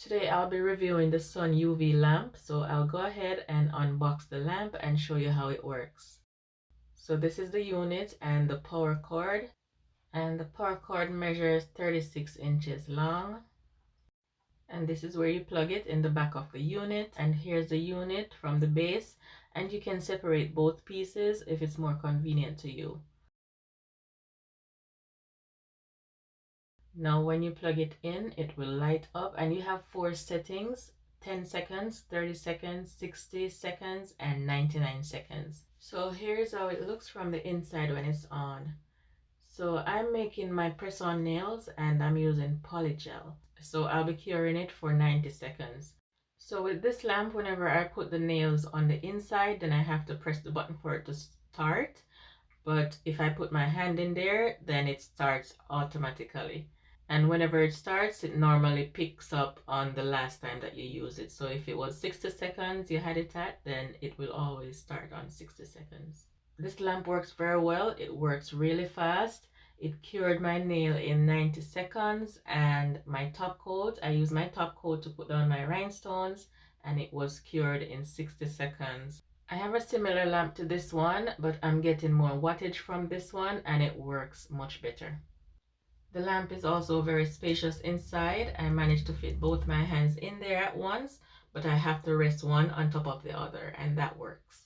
Today I'll be reviewing the Sun UV lamp, so I'll go ahead and unbox the lamp and show you how it works. So this is the unit and the power cord, and the power cord measures 36 inches long, and this is where you plug it in the back of the unit. And here's the unit from the base, and you can separate both pieces if it's more convenient to you. Now when you plug it in, it will light up, and you have 4 settings: 10 seconds, 30 seconds, 60 seconds, and 99 seconds. So here's how it looks from the inside when it's on. So I'm making my press-on nails and I'm using polygel. So I'll be curing it for 90 seconds. So with this lamp, whenever I put the nails on the inside, then I have to press the button for it to start. But if I put my hand in there, then it starts automatically. And whenever it starts, it normally picks up on the last time that you use it. So if it was 60 seconds you had it at, then it will always start on 60 seconds. This lamp works very well. It works really fast. It cured my nail in 90 seconds, and my top coat, I used my top coat to put down my rhinestones, and it was cured in 60 seconds. I have a similar lamp to this one, but I'm getting more wattage from this one and it works much better. The lamp is also very spacious inside. I managed to fit both my hands in there at once, but I have to rest one on top of the other, and that works.